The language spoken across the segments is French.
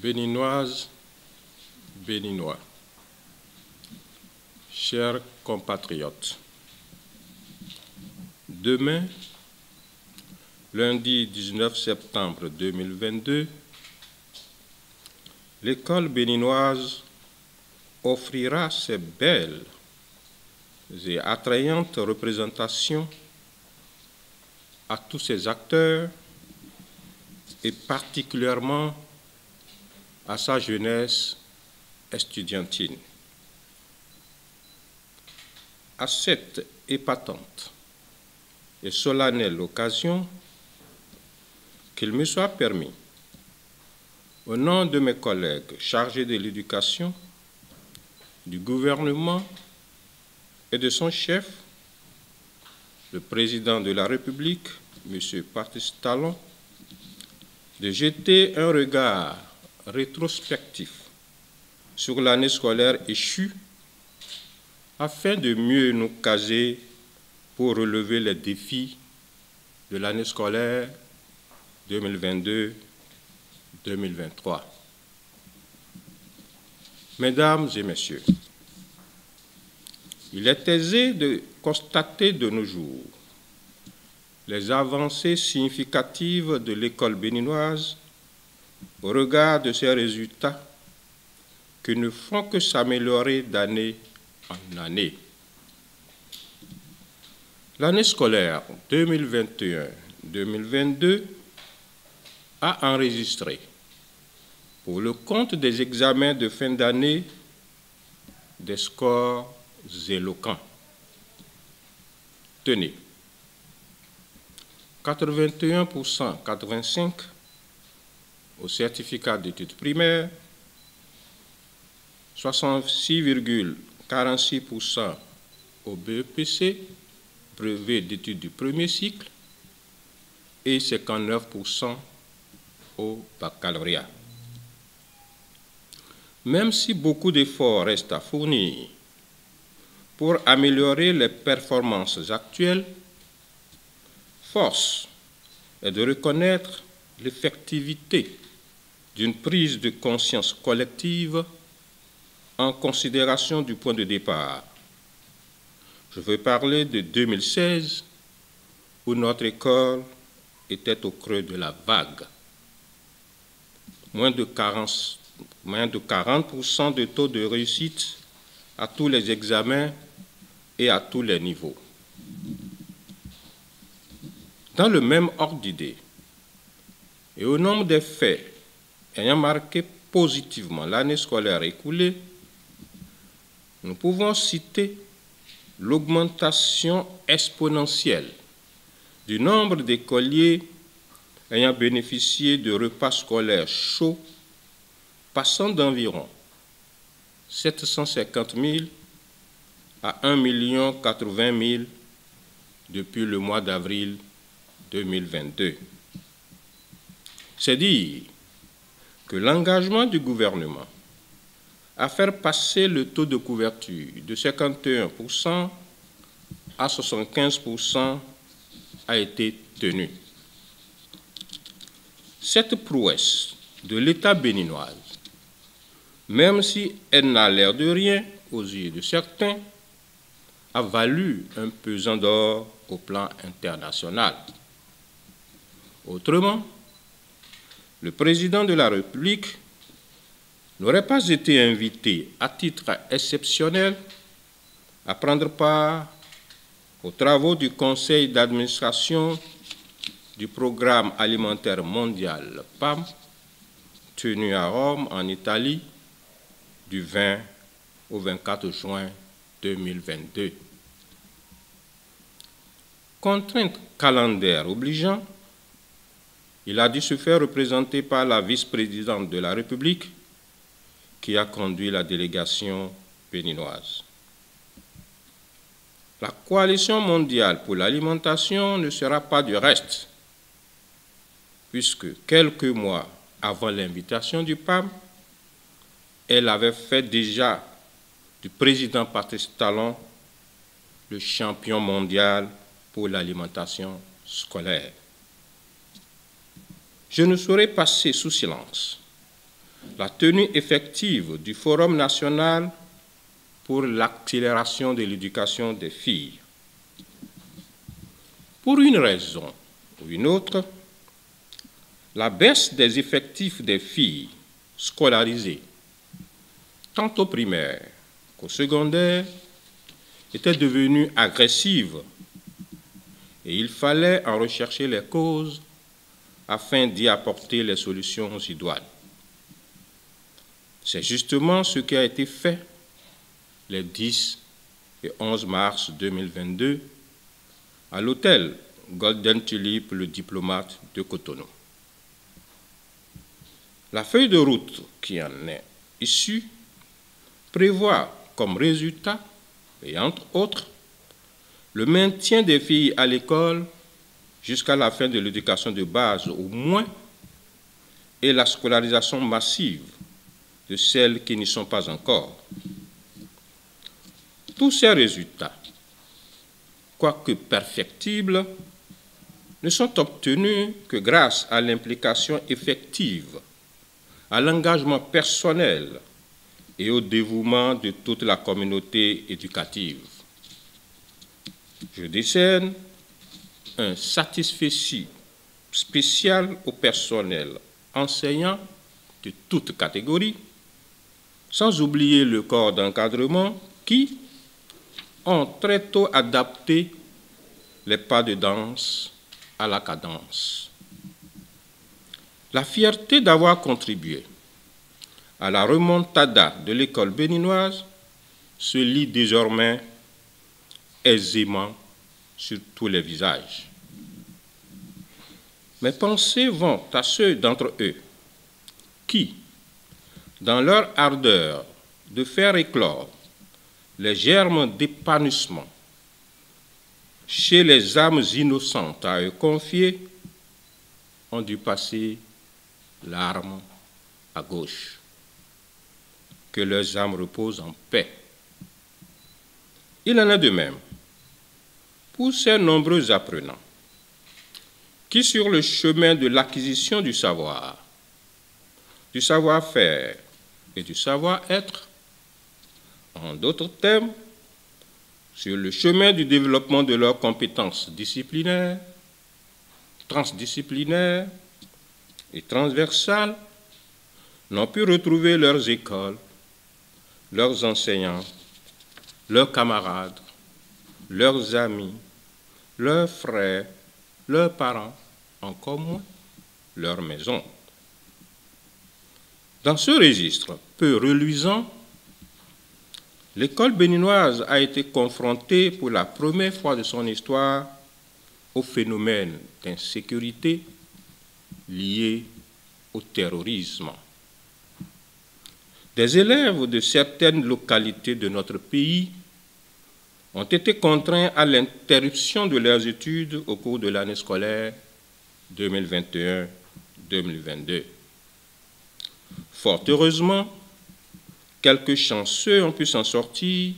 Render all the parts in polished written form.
Béninoises, Béninois, chers compatriotes, demain, lundi 19 septembre 2022, l'école béninoise offrira ses belles et attrayantes représentations à tous ses acteurs et particulièrement à sa jeunesse estudiantine. À cette épatante et solennelle occasion, qu'il me soit permis, au nom de mes collègues chargés de l'éducation, du gouvernement et de son chef, le président de la République, M. Patrice Talon, de jeter un regard rétrospectif sur l'année scolaire échue afin de mieux nous caser pour relever les défis de l'année scolaire 2022-2023. Mesdames et messieurs, il est aisé de constater de nos jours les avancées significatives de l'école béninoise au regard de ses résultats qui ne font que s'améliorer d'année en année. L'année scolaire 2021-2022 a enregistré, pour le compte des examens de fin d'année, des scores éloquents. Tenez, 81%, 85% au certificat d'études primaires, 66,46% au BEPC, brevet d'études du premier cycle, et 59% au baccalauréat. Même si beaucoup d'efforts restent à fournir pour améliorer les performances actuelles, force est de reconnaître l'effectivité d'une prise de conscience collective en considération du point de départ. Je veux parler de 2016, où notre école était au creux de la vague. Moins de 40% de taux de réussite à tous les examens et à tous les niveaux. Dans le même ordre d'idées, et au nombre des faits ayant marqué positivement l'année scolaire écoulée, nous pouvons citer l'augmentation exponentielle du nombre d'écoliers ayant bénéficié de repas scolaires chauds, passant d'environ 750 000 à 1 080 000 depuis le mois d'avril 2022. C'est dire que l'engagement du gouvernement à faire passer le taux de couverture de 51% à 75% a été tenu. Cette prouesse de l'État béninois, même si elle n'a l'air de rien aux yeux de certains, a valu un pesant d'or au plan international. Autrement, le président de la République n'aurait pas été invité à titre exceptionnel à prendre part aux travaux du Conseil d'administration du Programme alimentaire mondial PAM, tenu à Rome, en Italie, du 20 au 24 juin 2022. Contrainte calendaire obligeant, il a dû se faire représenter par la vice-présidente de la République qui a conduit la délégation béninoise. La Coalition mondiale pour l'alimentation ne sera pas du reste, puisque quelques mois avant l'invitation du PAM, elle avait fait déjà du président Patrice Talon le champion mondial pour l'alimentation scolaire. Je ne saurais passer sous silence la tenue effective du Forum national pour l'accélération de l'éducation des filles. Pour une raison ou une autre, la baisse des effectifs des filles scolarisées, tant au primaire qu'au secondaire, était devenue agressive et il fallait en rechercher les causes afin d'y apporter les solutions idoines. C'est justement ce qui a été fait les 10 et 11 mars 2022 à l'hôtel Golden Tulip, le diplomate de Cotonou. La feuille de route qui en est issue prévoit comme résultat, et entre autres, le maintien des filles à l'école jusqu'à la fin de l'éducation de base au moins et la scolarisation massive de celles qui n'y sont pas encore. Tous ces résultats, quoique perfectibles, ne sont obtenus que grâce à l'implication effective, à l'engagement personnel et au dévouement de toute la communauté éducative. Je décerne un satisfecit spécial au personnel enseignant de toutes catégories, sans oublier le corps d'encadrement qui ont très tôt adapté les pas de danse à la cadence. La fierté d'avoir contribué à la remontada de l'école béninoise se lit désormais aisément sur tous les visages. Mes pensées vont à ceux d'entre eux qui, dans leur ardeur de faire éclore les germes d'épanouissement chez les âmes innocentes à eux confiées, ont dû passer l'arme à gauche. Que leurs âmes reposent en paix. Il en est de même pour ces nombreux apprenants qui, sur le chemin de l'acquisition du savoir, du savoir-faire et du savoir-être, en d'autres termes, sur le chemin du développement de leurs compétences disciplinaires, transdisciplinaires et transversales, n'ont pu retrouver leurs écoles, leurs enseignants, leurs camarades, leurs amis, leurs frères, leurs parents, encore moins leur maison. Dans ce registre peu reluisant, l'école béninoise a été confrontée pour la première fois de son histoire au phénomène d'insécurité lié au terrorisme. Des élèves de certaines localités de notre pays ont été contraints à l'interruption de leurs études au cours de l'année scolaire 2021-2022. Fort heureusement, quelques chanceux ont pu s'en sortir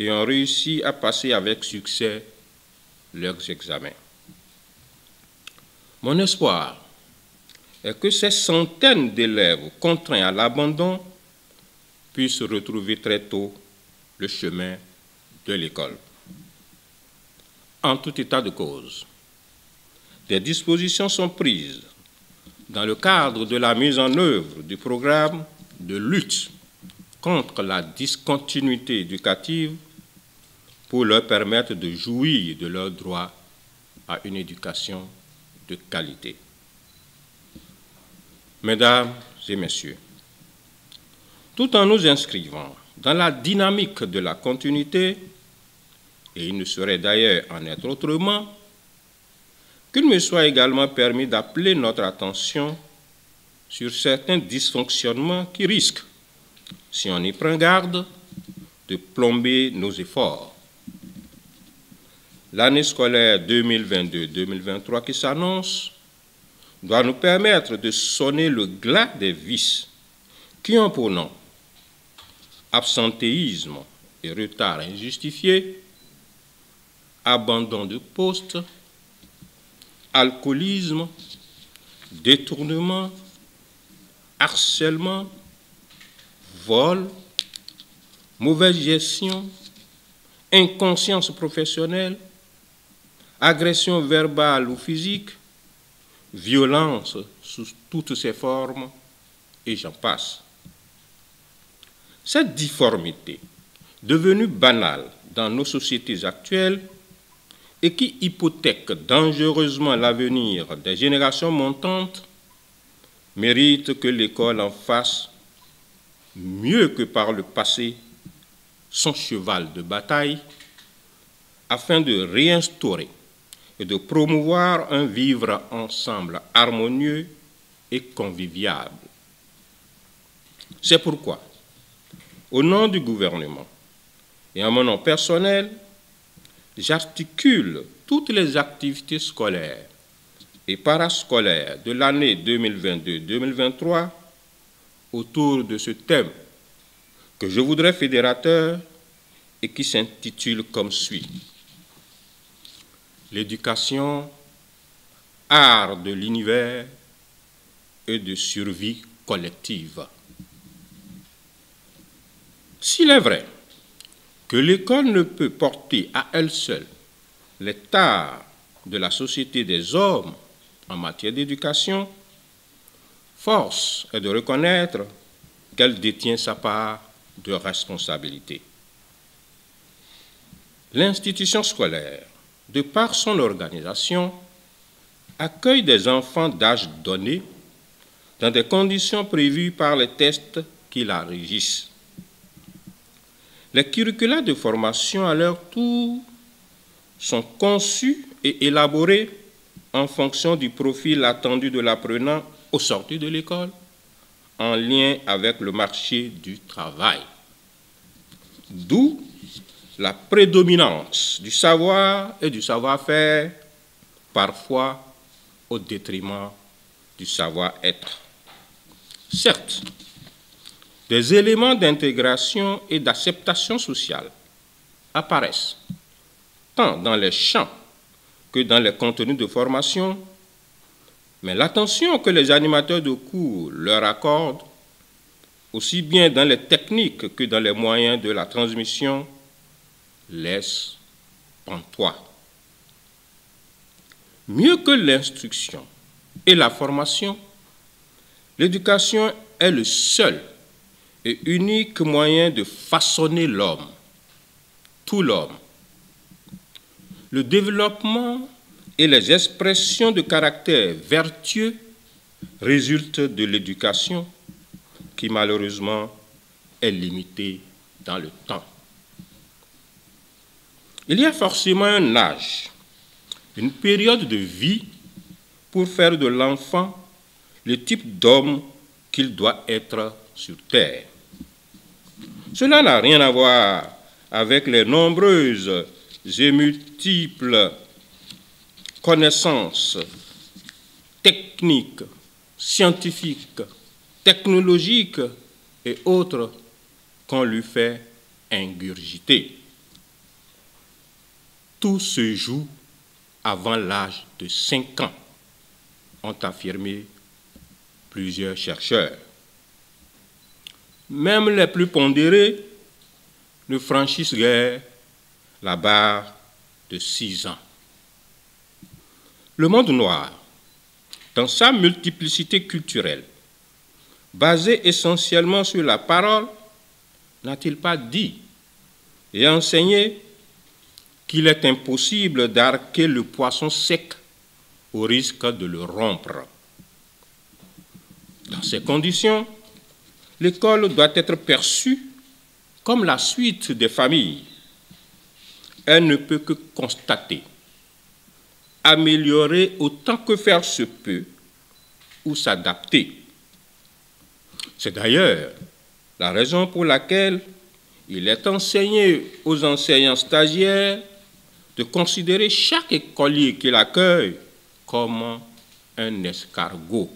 et ont réussi à passer avec succès leurs examens. Mon espoir est que ces centaines d'élèves contraints à l'abandon puissent retrouver très tôt le chemin de l'école. En tout état de cause, des dispositions sont prises dans le cadre de la mise en œuvre du programme de lutte contre la discontinuité éducative pour leur permettre de jouir de leur droit à une éducation de qualité. Mesdames et messieurs, tout en nous inscrivant dans la dynamique de la continuité, et il ne saurait d'ailleurs en être autrement, qu'il me soit également permis d'appeler notre attention sur certains dysfonctionnements qui risquent, si on y prend garde, de plomber nos efforts. L'année scolaire 2022-2023 qui s'annonce doit nous permettre de sonner le glas des vices qui ont pour nom absentéisme et retard injustifié, abandon de poste, alcoolisme, détournement, harcèlement, vol, mauvaise gestion, inconscience professionnelle, agression verbale ou physique, violence sous toutes ses formes, et j'en passe. Cette difformité, devenue banale dans nos sociétés actuelles et qui hypothèque dangereusement l'avenir des générations montantes, mérite que l'école en fasse, mieux que par le passé, son cheval de bataille, afin de réinstaurer et de promouvoir un vivre ensemble harmonieux et convivial. C'est pourquoi, au nom du gouvernement et en mon nom personnel, j'articule toutes les activités scolaires et parascolaires de l'année 2022-2023 autour de ce thème que je voudrais fédérateur et qui s'intitule comme suit: l'éducation, art de l'univers et de survie collective. S'il est vrai que l'école ne peut porter à elle seule les tares de la société des hommes en matière d'éducation, force est de reconnaître qu'elle détient sa part de responsabilité. L'institution scolaire, de par son organisation, accueille des enfants d'âge donné dans des conditions prévues par les tests qui la régissent. Les curricula de formation, à leur tour, sont conçus et élaborés en fonction du profil attendu de l'apprenant au sortir de l'école, en lien avec le marché du travail. D'où la prédominance du savoir et du savoir-faire, parfois au détriment du savoir-être. Certes, des éléments d'intégration et d'acceptation sociale apparaissent tant dans les champs que dans les contenus de formation, mais l'attention que les animateurs de cours leur accordent, aussi bien dans les techniques que dans les moyens de la transmission, laisse pantois. Mieux que l'instruction et la formation, l'éducation est le seul et unique moyen de façonner l'homme, tout l'homme. Le développement et les expressions de caractère vertueux résultent de l'éducation qui malheureusement est limitée dans le temps. Il y a forcément un âge, une période de vie pour faire de l'enfant le type d'homme qu'il doit être sur terre. Cela n'a rien à voir avec les nombreuses et multiples connaissances techniques, scientifiques, technologiques et autres qu'on lui fait ingurgiter. Tout se joue avant l'âge de 5 ans, ont affirmé plusieurs chercheurs. Même les plus pondérés ne franchissent guère la barre de 6 ans. Le monde noir, dans sa multiplicité culturelle, basée essentiellement sur la parole, n'a-t-il pas dit et enseigné qu'il est impossible d'arquer le poisson sec au risque de le rompre? Dans ces conditions, l'école doit être perçue comme la suite des familles. Elle ne peut que constater, améliorer autant que faire se peut ou s'adapter. C'est d'ailleurs la raison pour laquelle il est enseigné aux enseignants stagiaires de considérer chaque écolier qu'il accueille comme un escargot.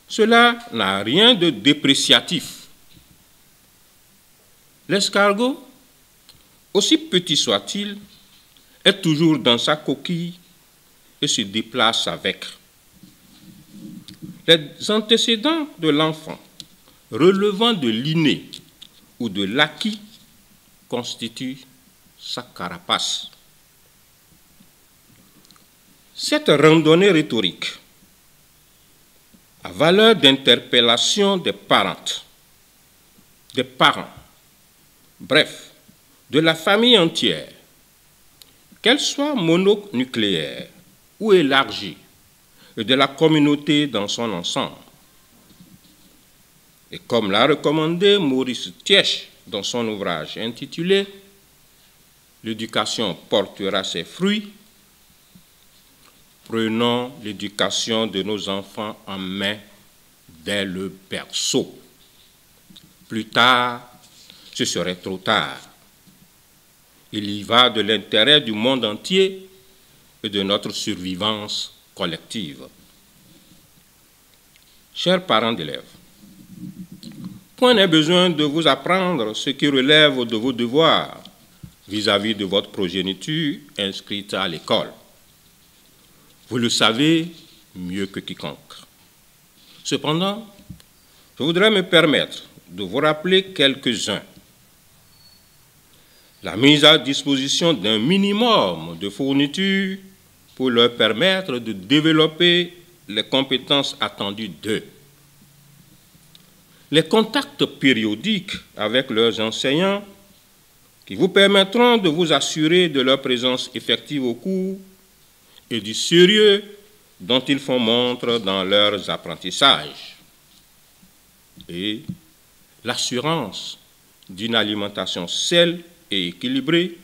Cela n'a rien de dépréciatif. L'escargot, aussi petit soit-il, est toujours dans sa coquille et se déplace avec. Les antécédents de l'enfant relevant de l'inné ou de l'acquis constituent sa carapace. Cette randonnée rhétorique a valeur d'interpellation des parents, bref, de la famille entière, qu'elle soit mononucléaire ou élargie, et de la communauté dans son ensemble. Et comme l'a recommandé Maurice Thiesch dans son ouvrage intitulé « L'éducation portera ses fruits », prenons l'éducation de nos enfants en main dès le berceau. Plus tard, ce serait trop tard. Il y va de l'intérêt du monde entier et de notre survivance collective. Chers parents d'élèves, point n'est besoin de vous apprendre ce qui relève de vos devoirs vis-à-vis de votre progéniture inscrite à l'école. Vous le savez mieux que quiconque. Cependant, je voudrais me permettre de vous rappeler quelques-uns. La mise à disposition d'un minimum de fournitures pour leur permettre de développer les compétences attendues d'eux. Les contacts périodiques avec leurs enseignants qui vous permettront de vous assurer de leur présence effective au cours et du sérieux dont ils font montre dans leurs apprentissages. Et l'assurance d'une alimentation saine et équilibrée,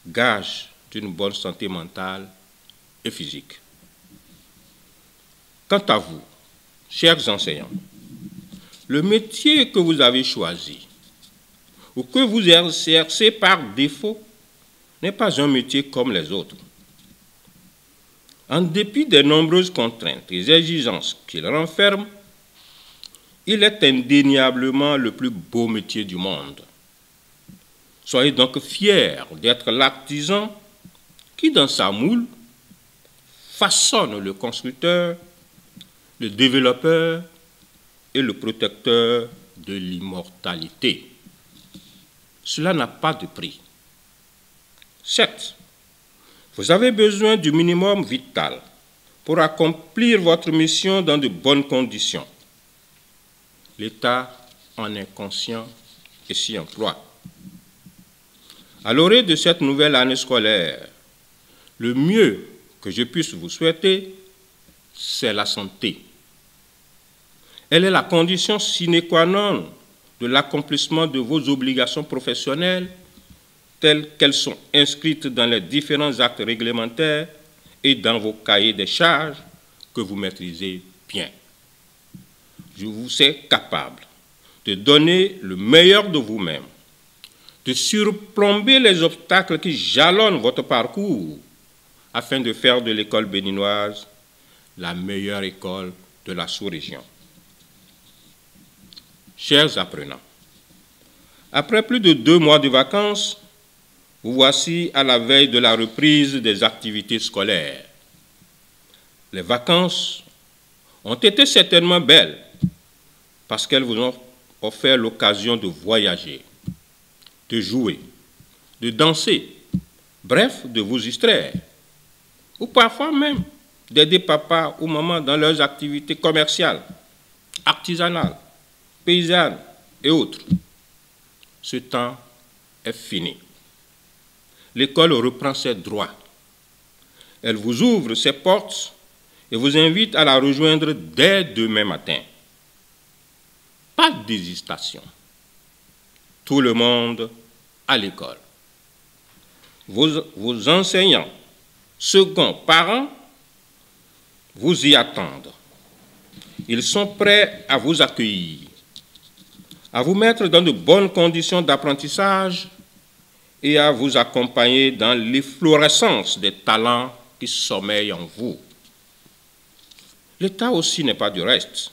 gage d'une bonne santé mentale et physique. Quant à vous, chers enseignants, le métier que vous avez choisi ou que vous exercez par défaut n'est pas un métier comme les autres. En dépit des nombreuses contraintes et exigences qu'il renferme, il est indéniablement le plus beau métier du monde. Soyez donc fiers d'être l'artisan qui, dans sa moule, façonne le constructeur, le développeur et le protecteur de l'immortalité. Cela n'a pas de prix. Certes, vous avez besoin du minimum vital pour accomplir votre mission dans de bonnes conditions. L'État en est conscient et s'y emploie. À l'orée de cette nouvelle année scolaire, le mieux que je puisse vous souhaiter, c'est la santé. Elle est la condition sine qua non de l'accomplissement de vos obligations professionnelles telles qu'elles sont inscrites dans les différents actes réglementaires et dans vos cahiers des charges que vous maîtrisez bien. Je vous sais capable de donner le meilleur de vous-même, de surplomber les obstacles qui jalonnent votre parcours afin de faire de l'école béninoise la meilleure école de la sous-région. Chers apprenants, après plus de 2 mois de vacances, vous voici à la veille de la reprise des activités scolaires. Les vacances ont été certainement belles parce qu'elles vous ont offert l'occasion de voyager, de jouer, de danser, bref, de vous distraire, ou parfois même d'aider papa ou maman dans leurs activités commerciales, artisanales, paysannes et autres. Ce temps est fini. L'école reprend ses droits. Elle vous ouvre ses portes et vous invite à la rejoindre dès demain matin. Pas d'hésitation. Tout le monde à l'école. Vos enseignants, seconds, parents, vous y attendent. Ils sont prêts à vous accueillir, à vous mettre dans de bonnes conditions d'apprentissage et à vous accompagner dans l'efflorescence des talents qui sommeillent en vous. L'État aussi n'est pas du reste.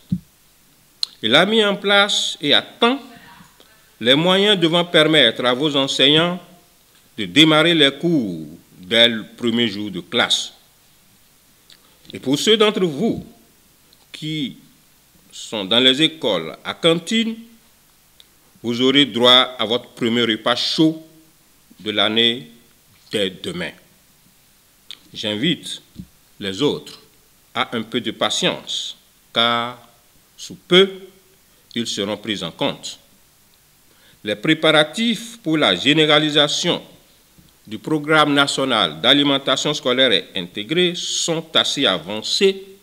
Il a mis en place et à temps les moyens devant permettre à vos enseignants de démarrer les cours dès le premier jour de classe. Et pour ceux d'entre vous qui sont dans les écoles à cantine, vous aurez droit à votre premier repas chaud de l'année dès demain. J'invite les autres à un peu de patience, car sous peu, ils seront pris en compte. Les préparatifs pour la généralisation du programme national d'alimentation scolaire et intégrée sont assez avancés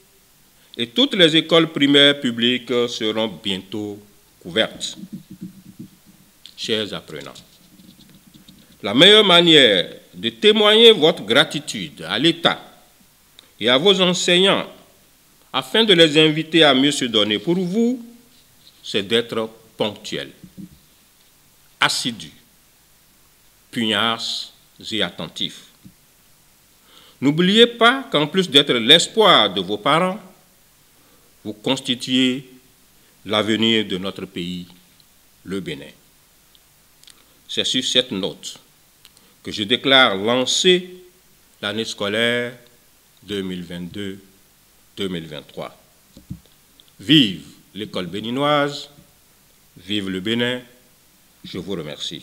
et toutes les écoles primaires publiques seront bientôt couvertes. Chers apprenants, la meilleure manière de témoigner votre gratitude à l'État et à vos enseignants afin de les inviter à mieux se donner pour vous, c'est d'être ponctuel, assidu, pugnace et attentif. N'oubliez pas qu'en plus d'être l'espoir de vos parents, vous constituez l'avenir de notre pays, le Bénin. C'est sur cette note que je déclare lancer l'année scolaire 2022-2023. Vive l'école béninoise, vive le Bénin, je vous remercie.